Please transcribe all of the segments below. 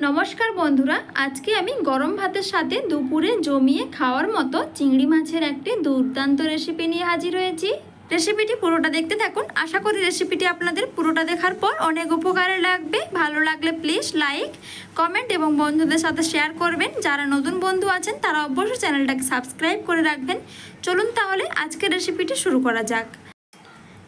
নমস্কার বন্ধুরা, আজকে আমি গরম ভাতের সাথে দুপুরে জমিয়ে খাওয়ার মতো চিংড়ি মাছের একটি দুর্দান্ত রেসিপি নিয়ে হাজির হয়েছি। রেসিপিটি পুরোটা দেখতে থাকুন। আশা করি রেসিপিটি আপনাদের পুরোটা দেখার পর অনেক উপকারে লাগবে। ভালো লাগলে প্লিজ লাইক, কমেন্ট এবং বন্ধুদের সাথে শেয়ার করবেন। যারা নতুন বন্ধু আছেন তারা অবশ্যই চ্যানেলটাকে সাবস্ক্রাইব করে রাখবেন। চলুন তাহলে আজকের রেসিপিটি শুরু করা যাক।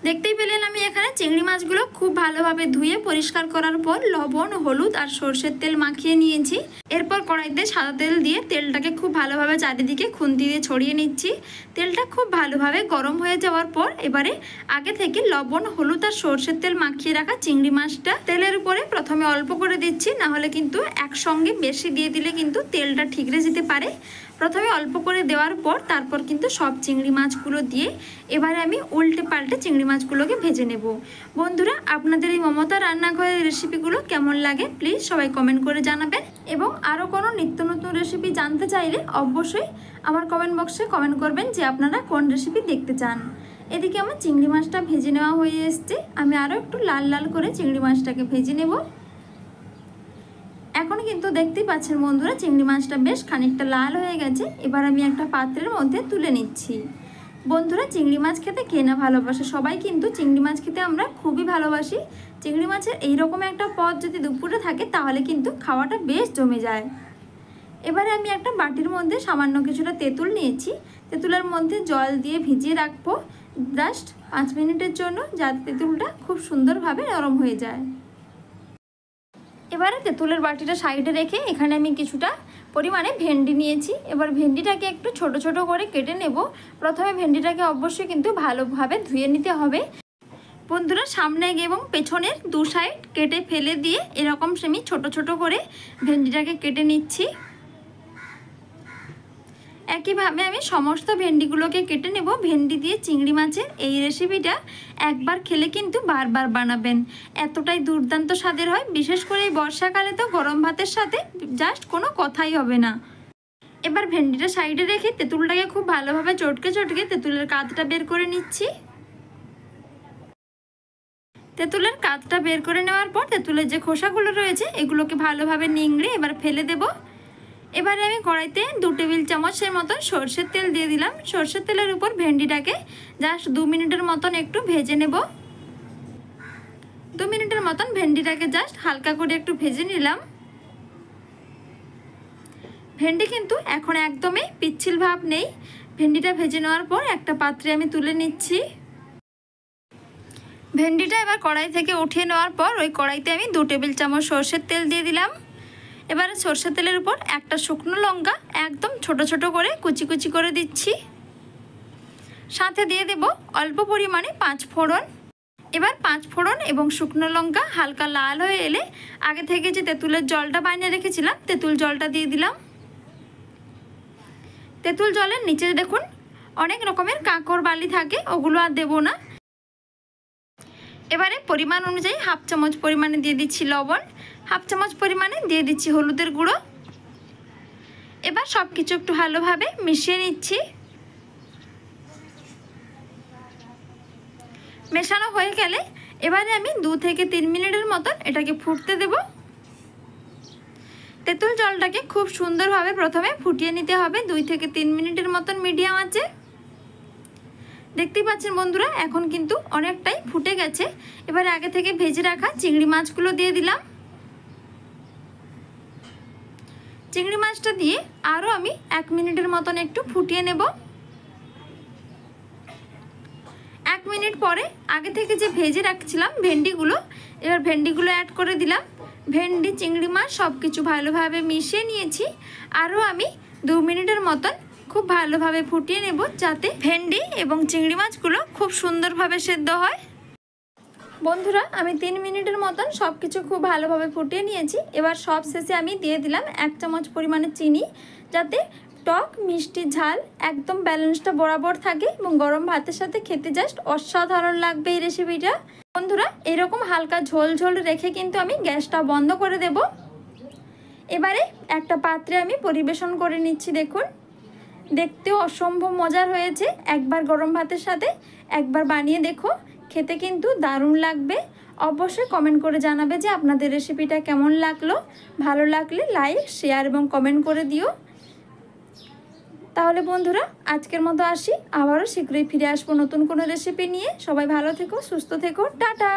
দেখতেই পেলেন আমি এখানে চিংড়ি মাছগুলো খুব ভালোভাবে ধুয়ে পরিষ্কার করার পর লবণ, হলুদ আর সরষের তেল মাখিয়ে নিয়েছি। এরপর কড়াইতে সাদা তেল দিয়ে তেলটাকে খুব ভালোভাবে চারিদিকে খুন্তি দিয়ে ছড়িয়ে নিচ্ছি। তেলটা খুব ভালোভাবে গরম হয়ে যাওয়ার পর এবারে আগে থেকে লবণ, হলুদ আর সরষের তেল মাখিয়ে রাখা চিংড়ি মাছটা তেলের উপরে প্রথমে অল্প করে দিচ্ছি, না হলে কিন্তু একসঙ্গে বেশি দিয়ে দিলে কিন্তু তেলটা ঠিকরে যেতে পারে। প্রথমে অল্প করে দেওয়ার পর তারপর কিন্তু সব চিংড়ি মাছগুলো দিয়ে এবারে আমি উল্টে পাল্টে চিংড়ি মাছগুলোকে ভেজে নেব। বন্ধুরা, আপনাদের এই মমতা রান্নাঘরের রেসিপিগুলো কেমন লাগে প্লিজ সবাই কমেন্ট করে জানাবেন। এবং আরও কোনো নিত্য নতুন রেসিপি জানতে চাইলে অবশ্যই আমার কমেন্ট বক্সে কমেন্ট করবেন যে আপনারা কোন রেসিপি দেখতে চান। এদিকে আমার চিংড়ি মাছটা ভেজে নেওয়া হয়ে এসছে। আমি আরও একটু লাল লাল করে চিংড়ি মাছটাকে ভেজে নেব। এখন কিন্তু দেখতেই পাচ্ছেন বন্ধুরা, চিংড়ি মাছটা বেশ খানিকটা লাল হয়ে গেছে। এবার আমি একটা পাত্রের মধ্যে তুলে নিচ্ছি। বন্ধুরা, চিংড়ি মাছ খেতে কে না ভালোবাসে, সবাই কিন্তু চিংড়ি মাছ খেতে আমরা খুবই ভালোবাসি। চিংড়ি মাছের এইরকম একটা পদ যদি দুপুরে থাকে তাহলে কিন্তু খাওয়াটা বেশ জমে যায়। এবারে আমি একটা বাটির মধ্যে সামান্য কিছুটা তেঁতুল নিয়েছি। তেঁতুলের মধ্যে জল দিয়ে ভিজিয়ে রাখবো জাস্ট 5 মিনিটের জন্য, যাতে তেঁতুলটা খুব সুন্দরভাবে নরম হয়ে যায়। এবারে তেঁতুলের বাটিটা সাইডে রেখে এখানে আমি কিছুটা পরিমাণে ভেন্ডি নিয়েছি। এবার ভেন্ডিটাকে একটু ছোট ছোট করে কেটে নেব। প্রথমে ভেন্ডিটাকে অবশ্যই কিন্তু ভালোভাবে ধুয়ে নিতে হবে। বন্ধুরা, সামনে এবং পেছনের দু সাইড কেটে ফেলে দিয়ে এরকম আমি ছোট ছোট করে ভেন্ডিটাকে কেটে নিচ্ছি। একইভাবে আমি সমস্ত ভেন্ডিগুলোকে কেটে নেব। ভেন্ডি দিয়ে চিংড়ি মাছের এই রেসিপিটা একবার খেলে কিন্তু বারবার বানাবেন, এতটাই দুর্দান্ত স্বাদের হয়। বিশেষ করে এই বর্ষাকালে তো গরম ভাতের সাথে জাস্ট কোনো কথাই হবে না। এবার ভেন্ডিটা সাইডে রেখে তেঁতুলটাকে খুব ভালোভাবে চটকে চটকে তেঁতুলের কাঁধটা বের করে নিচ্ছি। তেঁতুলের কাঁধটা বের করে নেওয়ার পর তেঁতুলের যে খোসাগুলো রয়েছে এগুলোকে ভালোভাবে নিংড়ে এবার ফেলে দেব। এবারে আমি কড়াইতে 2 টেবিল চামচের মতন সরষের তেল দিয়ে দিলাম। সরষের তেলের উপর ভেন্ডিটাকে জাস্ট 2 মিনিটের মতন একটু ভেজে নেব। 2 মিনিটের মতন ভেন্ডিটাকে জাস্ট হালকা করে একটু ভেজে নিলাম। ভেন্ডি কিন্তু এখন একদমই পিচ্ছিল ভাব নেই। ভেন্ডিটা ভেজে নেওয়ার পর একটা পাত্রে আমি তুলে নিচ্ছি। ভেন্ডিটা এবার কড়াই থেকে উঠিয়ে নেওয়ার পর ওই কড়াইতে আমি 2 টেবিল চামচ সরষের তেল দিয়ে দিলাম। এবারে সরষের তেলের উপর একটা শুকনো লঙ্কা একদম ছোট ছোট করে কুচি কুচি করে দিচ্ছি। সাথে দিয়ে দেব অল্প পরিমাণে 5 ফোড়ন। এবার 5 ফোড়ন এবং শুকনো লঙ্কা হালকা লাল হয়ে এলে আগে থেকে যে তেঁতুলের জলটা বানিয়ে রেখেছিলাম তেঁতুল জলটা দিয়ে দিলাম। তেঁতুল জলের নিচে দেখুন অনেক রকমের কাঁকড় বালি থাকে, ওগুলো আর দেবো না। এবারে পরিমাণ অনুযায়ী 1/2 চামচ পরিমাণে দিয়ে দিচ্ছি লবণ, 1/2 চামচ পরিমাণে দিয়ে দিচ্ছি হলুদের গুঁড়ো। এবার সব কিছু একটু ভালোভাবে মিশিয়ে নিচ্ছি। মেশানো হয়ে গেলে এবারে আমি 2 থেকে 3 মিনিটের মতন এটাকে ফুটতে দেব। তেঁতুল জলটাকে খুব সুন্দরভাবে প্রথমে ফুটিয়ে নিতে হবে 2 থেকে 3 মিনিটের মতন মিডিয়াম আঁচে। দেখতেই পাচ্ছেন বন্ধুরা, এখন কিন্তু অনেকটাই ফুটে গেছে। এবার আগে থেকে ভেজে রাখা চিংড়ি মাছগুলো দিয়ে দিলাম। চিংড়ি মাছটা দিয়ে আরও আমি 1 মিনিটের মতন একটু ফুটিয়ে নেব। 1 মিনিট পরে আগে থেকে যে ভেজে রাখছিলাম ভেন্ডিগুলো, এবার ভেন্ডিগুলো অ্যাড করে দিলাম। ভেন্ডি, চিংড়ি মাছ সব কিছু ভালোভাবে মিশিয়ে নিয়েছি। আরও আমি 2 মিনিটের মতন খুব ভালোভাবে ফুটিয়ে নেব, যাতে ভেন্ডি এবং চিংড়ি মাছগুলো খুব সুন্দরভাবে সেদ্ধ হয়। বন্ধুরা, আমি 3 মিনিটের মতন সব কিছু খুব ভালোভাবে ফুটিয়ে নিয়েছি। এবার সব শেষে আমি দিয়ে দিলাম 1 চামচ পরিমাণে চিনি, যাতে টক মিষ্টি ঝাল একদম ব্যালেন্সটা বরাবর থাকে এবং গরম ভাতের সাথে খেতে জাস্ট অসাধারণ লাগবে এই রেসিপিটা। বন্ধুরা, এরকম হালকা ঝোল ঝোল রেখে কিন্তু আমি গ্যাসটা বন্ধ করে দেব। এবারে একটা পাত্রে আমি পরিবেশন করে নিচ্ছি। দেখুন, দেখতেও অসম্ভব মজার হয়েছে। একবার গরম ভাতের সাথে একবার বানিয়ে দেখো, খেতে কিন্তু দারুণ লাগবে। অবশ্যই কমেন্ট করে জানাবে যে আপনাদের রেসিপিটা কেমন লাগলো। ভালো লাগলে লাইক, শেয়ার এবং কমেন্ট করে দিও। তাহলে বন্ধুরা আজকের মতো আসি, আবারও শীঘ্রই ফিরে আসবো নতুন কোনো রেসিপি নিয়ে। সবাই ভালো থেকো, সুস্থ থেকো, টাটা।